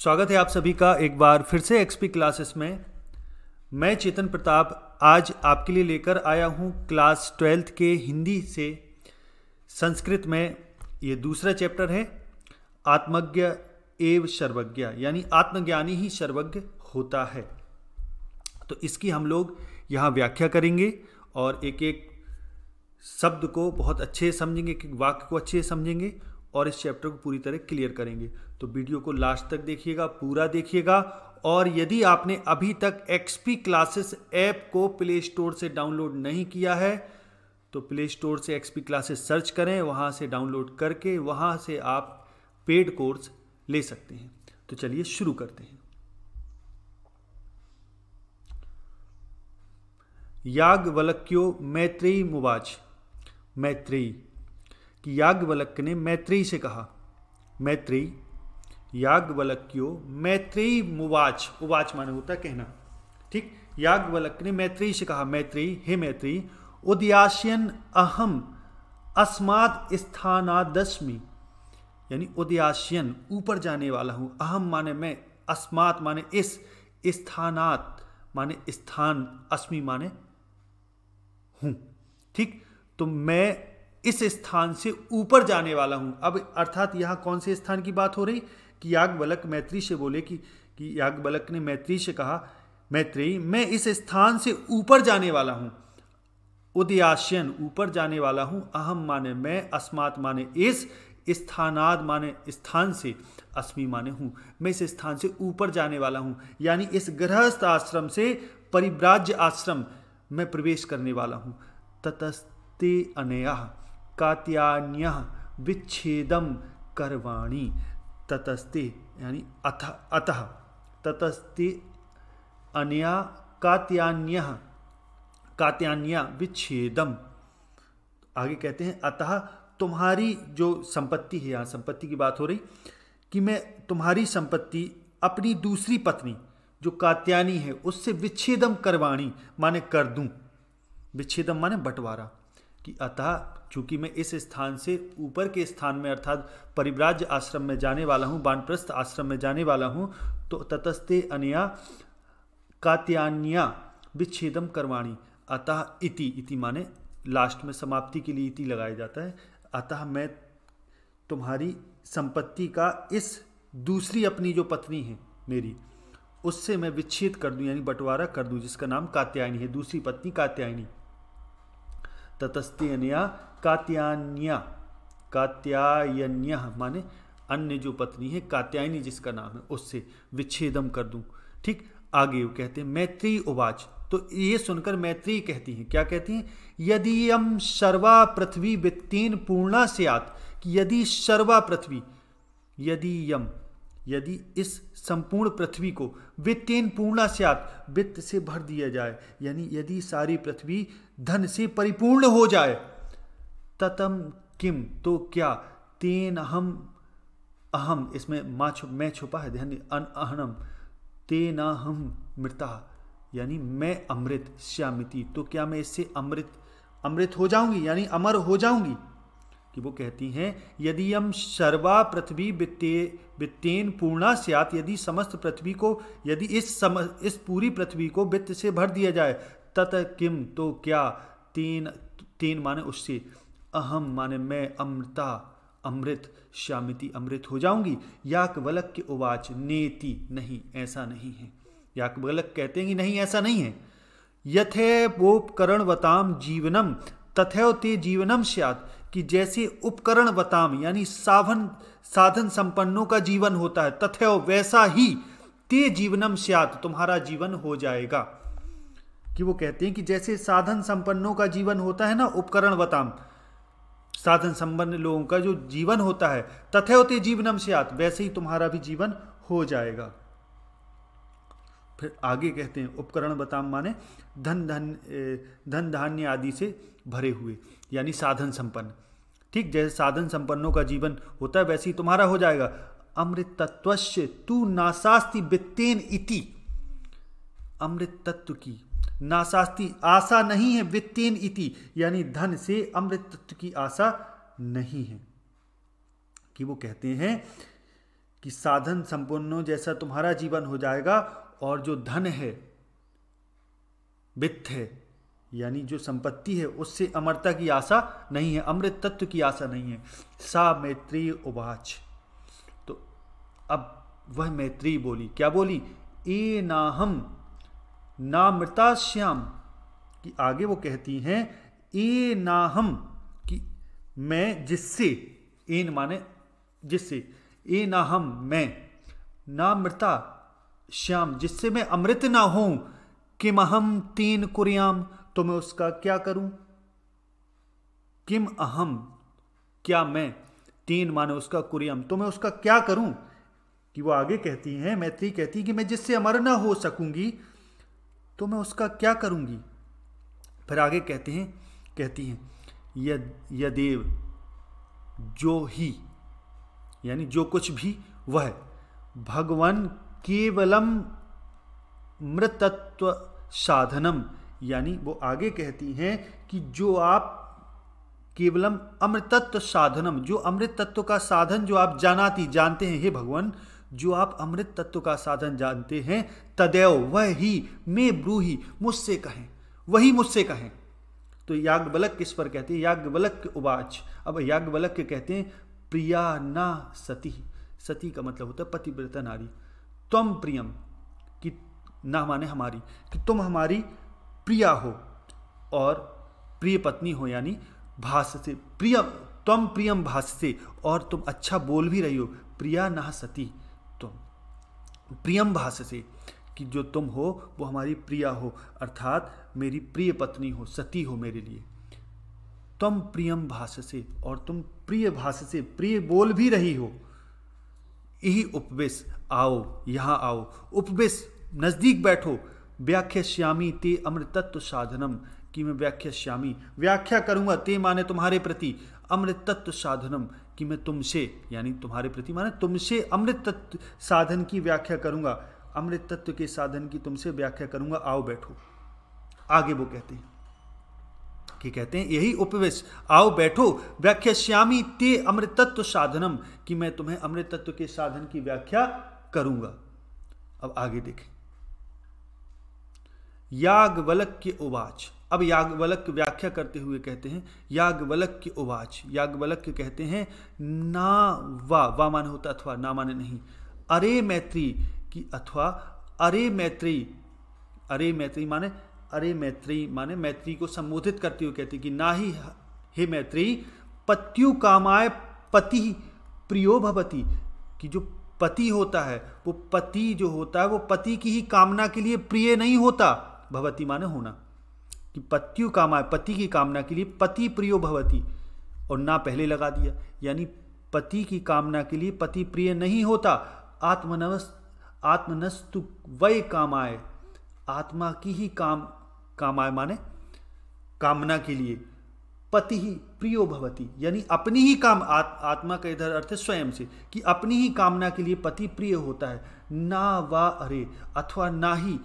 स्वागत है आप सभी का एक बार फिर से एक्सपी क्लासेस में। मैं चेतन प्रताप आज आपके लिए लेकर आया हूँ क्लास 12th के हिंदी से संस्कृत में ये दूसरा चैप्टर है आत्मज्ञ एव सर्वज्ञ, यानी आत्मज्ञानी ही सर्वज्ञ होता है। तो इसकी हम लोग यहाँ व्याख्या करेंगे और एक एक शब्द को बहुत अच्छे से समझेंगे, एक एक वाक्य को अच्छे से समझेंगे और इस चैप्टर को पूरी तरह क्लियर करेंगे। तो वीडियो को लास्ट तक देखिएगा, पूरा देखिएगा। और यदि आपने अभी तक एक्सपी क्लासेस ऐप को प्ले स्टोर से डाउनलोड नहीं किया है तो प्ले स्टोर से एक्सपी क्लासेस सर्च करें, वहाँ से डाउनलोड करके वहाँ से आप पेड कोर्स ले सकते हैं। तो चलिए शुरू करते हैं। याज्ञवल्क्यो मैत्रेयी मुवाच, मैत्रेयी कि याज्ञवल्क्य ने मैत्रेयी से कहा, मैत्रेयी याज्ञवल्क्यो मैत्रेयी मुवाच, उवाच माने होता है कहना, ठीक। याज्ञवल्क्य ने मैत्रेयी से कहा, मैत्रेयी हे मैत्रेयी उदयास्यन अहम अस्मात् स्थानादस्मि, यानी उदयास्यन ऊपर जाने वाला हूँ, अहम माने मैं, अस्मात् माने इस, स्थानात् माने स्थान, अस्मि माने हूँ, ठीक। तो मैं इस स्थान से ऊपर जाने वाला हूं। अब अर्थात यहां कौन से स्थान की बात हो रही कि याज्ञवल्क्य मैत्रेयी से बोले कि याज्ञवल्क्य ने मैत्रेयी से कहा, मैत्रेयी मैं इस स्थान से ऊपर जाने वाला हूं, उदयास्यन ऊपर जाने वाला हूं, अहम माने मैं, अस्मात् माने इस, स्थानाद माने स्थान से, अस्मि माने हूं, मैं इस स्थान से ऊपर जाने वाला हूं, यानी इस गृहस्थ आश्रम से परिव्राज्य आश्रम में प्रवेश करने वाला हूं। ततस्ते अनया कात्यायन्यः विच्छेदम करवाणी, ततस्ते यानी अतः, ततस्ते अनया कात्यायन्यः, कात्यायन्या विच्छेदम, आगे कहते हैं अतः तुम्हारी जो संपत्ति है, यहाँ संपत्ति की बात हो रही कि मैं तुम्हारी संपत्ति अपनी दूसरी पत्नी जो कात्यायनी है उससे विच्छेदम करवाणी माने कर दूं, विच्छेदम माने बंटवारा, कि अतः चूंकि मैं इस स्थान से ऊपर के स्थान में अर्थात परिव्राज्य आश्रम में जाने वाला हूँ, वानप्रस्थ आश्रम में जाने वाला हूँ, तो ततस्ते अनया कात्यायन्या विच्छेदम करवाणी, अतः इति, इति माने लास्ट में समाप्ति के लिए इति लगाया जाता है, अतः मैं तुम्हारी संपत्ति का इस दूसरी अपनी जो पत्नी है मेरी उससे मैं विच्छेद कर दूं, यानी बंटवारा कर दूं, जिसका नाम कात्यायनी है, दूसरी पत्नी कात्यायनी। ततस्ते अनया कात्यायन्या, कात्यायन्यः माने अन्य जो पत्नी है कात्यायनी जिसका नाम है उससे विच्छेदम कर दूं, ठीक। आगे वो कहते हैं मैत्रेयी उवाच, तो ये सुनकर मैत्रेयी कहती हैं, क्या कहती हैं, यदि यम सर्वा पृथ्वी वित्तेन पूर्णा स्यात्, कि यदि सर्वा पृथ्वी, यदि यम यदि इस संपूर्ण पृथ्वी को वित्तेन पूर्णा स्यात् वित्त से भर दिया जाए, यानी यदि सारी पृथ्वी धन से परिपूर्ण हो जाए, ततम किम तो क्या, तेन अहम, अहम इसमें मैं छुपा है, ध्यान अहनम, तेन अहम मृता, यानी मैं अमृत, श्यामिति तो क्या मैं इससे अमृत हो जाऊंगी, यानी अमर हो जाऊंगी। कि वो कहती हैं यदि यम सर्वा पृथ्वी वित्तेन पूर्णा स्यात्, यदि समस्त पृथ्वी को, यदि इस पूरी पृथ्वी को वित्त से भर दिया जाए, तत किम तो क्या, तेन माने उससे, अहम माने मैं, अमृता अमृत, श्यामिति अमृत हो जाऊंगी। याज्ञवल्क्य उवाच नेति, नहीं ऐसा नहीं है। याज्ञवल्क्य कहते हैं कि नहीं ऐसा नहीं है। यथैवोपकरणवताम जीवनम तथैव ते जीवनम स्यात्, कि जैसे उपकरणवताम यानी साधन संपन्नों का जीवन होता है, तथैव वैसा ही ते जीवनम स्यात् तुम्हारा जीवन हो जाएगा। कि वो कहते हैं कि जैसे साधन संपन्नों का जीवन होता है ना, उपकरणवताम साधन संपन्न लोगों का जो जीवन होता है, तथैव ते जीवनम स्यात् वैसे ही तुम्हारा भी जीवन हो जाएगा। फिर आगे कहते हैं उपकरणवताम माने धन धान्य आदि से भरे हुए, यानी साधन संपन्न, ठीक। जैसे साधन संपन्नों का जीवन होता है वैसे ही तुम्हारा हो जाएगा। अमृत तत्वस्य तू नासास्ति वित्तेन इति, अमृत तत्व की नासास्ति आशा नहीं है, वित्तेन इति यानी धन से अमृत तत्व की आशा नहीं है। कि वो कहते हैं कि साधन संपन्न जैसा तुम्हारा जीवन हो जाएगा, और जो धन है, वित्त है, यानी जो संपत्ति है, उससे अमरता की आशा नहीं है, अमृत तत्व की आशा नहीं है। सा मैत्री उवाच, तो अब वह मैत्री बोली, क्या बोली? ए नाहम नामृताश्याम, कि आगे वो कहती हैं ए नाहम, कि मैं जिससे, एन माने जिससे, ए नाहम मैं, नामृता श्याम जिससे मैं अमृत ना हूं, किम अहम तीन कुर्याम, तो मैं उसका क्या करूं? किम अहम, क्या मैं, तीन माने उसका, कुर्याम तो मैं उसका क्या करूं? कि वो आगे कहती हैं, मैत्री कहती है कि मैं जिससे अमर ना हो सकूंगी तो मैं उसका क्या करूंगी? फिर आगे कहती हैं यदेव, जो ही, यानी जो कुछ भी वह, भगवान केवलम मृतत्व साधनम, यानी वो आगे कहती हैं कि जो आप केवलम अमृतत्व साधनम, जो अमृत तत्व का साधन जो आप जानते हैं, हे भगवान, जो आप अमृत तत्व का साधन जानते हैं, तदैव वह ही मैं ब्रूहि, मुझसे कहें, वही मुझसे कहें। तो याज्ञवल्क्य किस पर कहते हैं? याज्ञवल्क्य उवाच, अब याज्ञवल्क्य कहते हैं प्रिया ना सती, सती का मतलब होता है पतिव्रता नारी, त्वम प्रियम, कि ना माने हमारी, कि तुम हमारी प्रिया हो और प्रिय पत्नी हो, यानी भाष्य से प्रिय, त्वम प्रियम भाष्य से, और तुम अच्छा बोल भी रही हो, प्रिया ना सती, तुम प्रियम भाष्य से, कि जो तुम हो वो हमारी प्रिया हो, अर्थात मेरी प्रिय पत्नी हो, सती हो मेरे लिए। तुम प्रियम भाष्य से, और तुम प्रिय भाष्य से प्रिय बोल भी रही हो। यही उपवेश, आओ यहाँ आओ, उपवेश नजदीक बैठो, व्याख्यास्यामि ते अमृतत्व साधनम, कि मैं व्याख्यास्यामि व्याख्या करूंगा, ते माने तुम्हारे प्रति, अमृतत्व साधनम, कि मैं तुमसे, यानी तुम्हारे प्रति माने तुमसे अमृत तत्व साधन की व्याख्या करूंगा, अमृत तत्व के साधन की तुमसे व्याख्या करूंगा, आओ बैठो। आगे वो कहते हैं यही उपवेश, आओ बैठो, व्याख्यास्यामि ते अमृतत्व साधनम, कि मैं तुम्हें अमृत तत्व के साधन की व्याख्या करूंगा। अब आगे देखें, याज्ञवल्क्य उवाच, अब याज्ञवल्क्य व्याख्या करते हुए कहते हैं, याज्ञवल्क्य उवाच, याज्ञवल्क्य कहते हैं ना वा माने होता अथवा, ना माने नहीं, अरे मैत्री, कि अथवा अरे मैत्री, अरे मैत्री माने, अरे मैत्री माने मैत्री को संबोधित करते हुए कहते कि ना ही हे मैत्री, पत्यु कामाय पति प्रियो भवति, कि जो पति होता है, वो पति जो होता है वो पति की ही कामना के लिए प्रिय नहीं होता, भवति माने होना, कि पत्यु कामाय, पति की कामना के लिए पति प्रियो भवति, और ना पहले लगा दिया, यानी पति की कामना के लिए पति प्रिय नहीं होता। आत्मनस्तु वै कामाय, आत्मा की ही कामाय माने कामना के लिए, पति ही प्रियो भवति, यानी अपनी ही आत्मा का इधर अर्थ है स्वयं से, कि अपनी ही कामना के लिए पति प्रिय होता है। ना वा अरे, अथवा ना ही,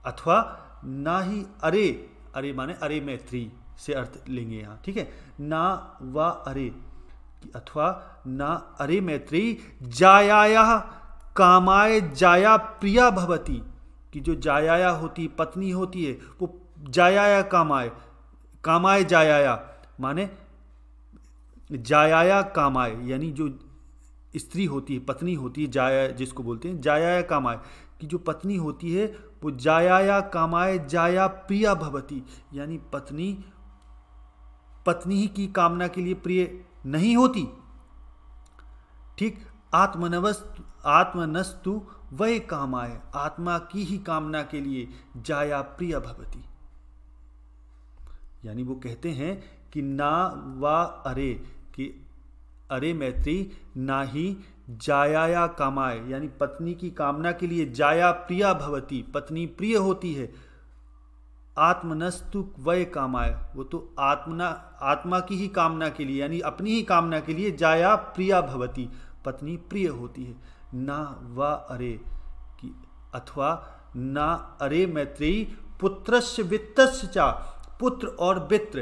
अथवा ना ही अरे, अरे माने अरे मैत्री से अर्थ लेंगे यहाँ, ठीक है। ना वा अरे, अथवा ना अरे मैत्री, जायाया कामाय जाया प्रिया भवति, कि जो जायाया होती, पत्नी होती है, वो जायाया कामाय, कामाय जायाया माने जायाया कामाय, यानी जो स्त्री होती है, पत्नी होती है, जाया जिसको बोलते हैं जायाया कामाय, कि जो पत्नी होती है वो जायाया कामाय जाया प्रिया भवति, यानी पत्नी ही की कामना के लिए प्रिय नहीं होती, ठीक। आत्मनस्तु वै कामाय, आत्मा की ही कामना के लिए जाया प्रिया भवति, यानी वो कहते हैं कि ना वा अरे, कि अरे मैत्री, ना ही जायाया कामाय, यानी पत्नी की कामना के लिए जाया प्रिया भवति, पत्नी प्रिय होती है। आत्मनस्तु वै कामाय, वो तो आत्मा की ही कामना के लिए, यानी अपनी ही कामना के लिए जाया प्रिया भवति, पत्नी प्रिय होती है। ना वा अरे, कि अथवा ना अरे मैत्री, पुत्रस्य वित्तस्य चा, पुत्र और वित्त,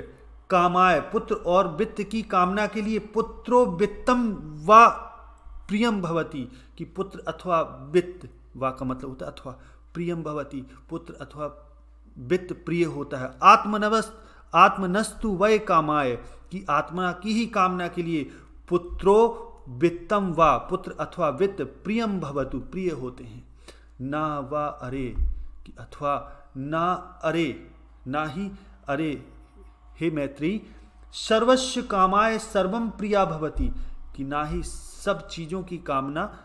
कामाय, पुत्र और वित्त की कामना के लिए, पुत्रो वित्तम वा प्रियम भवति कि पुत्र अथवा वित्त, वा का मतलब होता है अथवा, प्रियम भवति पुत्र अथवा वित्त प्रिय होता है। आत्मनस्तु वै कामाय कि आत्मा की ही कामना के लिए पुत्रो वित्तम वा पुत्र अथवा वित्त प्रियम भवतु प्रिय होते हैं। ना वा अरे कि अथवा ना अरे ना ही अरे हे मैत्री सर्वस्व कामाय सर्वम प्रिया भवति कि ना ही सब चीज़ों की कामना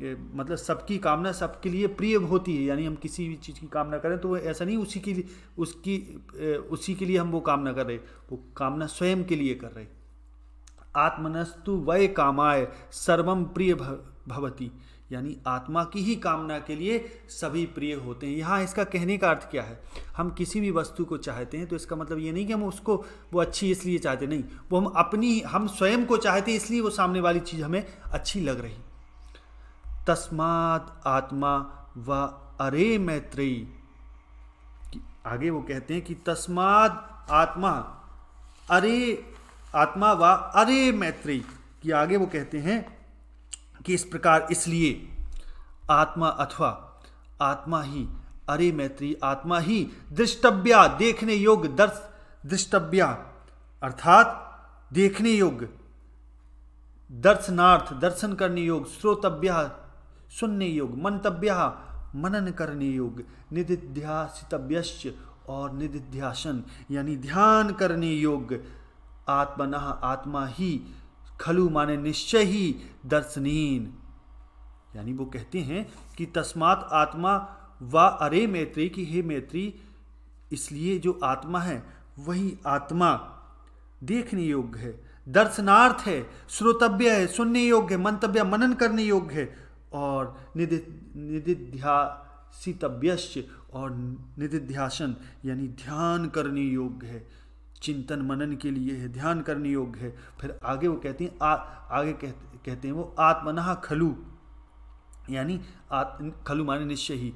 मतलब सबकी कामना सबके लिए प्रिय होती है। यानी हम किसी भी चीज़ की कामना करें तो वो ऐसा नहीं उसी के लिए हम वो कामना कर रहे, वो कामना स्वयं के लिए कर रहे। आत्मनस्तु वै कामाय सर्वम प्रिय भवति यानी आत्मा की ही कामना के लिए सभी प्रिय होते हैं। यहाँ इसका कहने का अर्थ क्या है, हम किसी भी वस्तु को चाहते हैं तो इसका मतलब ये नहीं कि हम उसको वो अच्छी इसलिए चाहते, नहीं, वो हम स्वयं को चाहते हैं इसलिए वो सामने वाली चीज़ हमें अच्छी लग रही। तस्मात् आत्मा व अरे मैत्रेयी, आगे वो कहते हैं कि तस्मात् आत्मा व अरे मैत्रेयी कि आगे वो कहते हैं कि इस प्रकार इसलिए आत्मा अथवा आत्मा ही, अरे मैत्री आत्मा ही दृष्टव्या देखने योग्य, दृष्टव्या अर्थात देखने योग्य, दर्शनार्थ दर्शन करने योग्य, श्रोतव्या सुनने योग्य, मंतव्या मनन करने योग्य, निदिध्यासितव्यश्च और निदिध्यासन यानी ध्यान करने योग्य, आत्मनः आत्मा ही, खलु माने निश्चय ही, दर्शनीन यानी वो कहते हैं कि तस्मात् आत्मा व अरे मैत्री की हे मैत्री इसलिए जो आत्मा है वही आत्मा देखने योग्य है, दर्शनार्थ है, श्रोतव्य है सुनने योग्य है, मंतव्य मनन करने योग्य है और निदिध्यासितव्यश्च और निदिध्यासन यानी ध्यान करने योग्य है, चिंतन मनन के लिए है, ध्यान करने योग्य है। फिर आगे वो कहते हैं कहते हैं वो आत्मनः खलु यानी खलु माने निश्चय ही,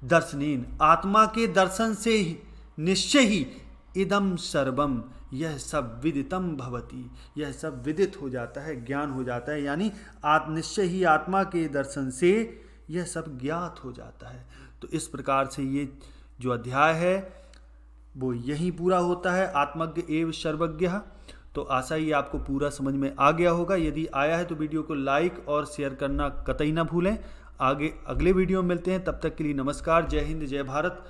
दर्शनेन आत्मा के दर्शन से ही निश्चय ही, इदम सर्वम यह सब विदितम भवति यह सब विदित हो जाता है, ज्ञान हो जाता है, यानी निश्चय ही आत्मा के दर्शन से यह सब ज्ञात हो जाता है। तो इस प्रकार से ये जो अध्याय है वो यहीं पूरा होता है, आत्मज्ञ एवं सर्वज्ञः। तो आशा ही आपको पूरा समझ में आ गया होगा। यदि आया है तो वीडियो को लाइक और शेयर करना कतई ना भूलें। अगले वीडियो में मिलते हैं, तब तक के लिए नमस्कार, जय हिंद, जय भारत।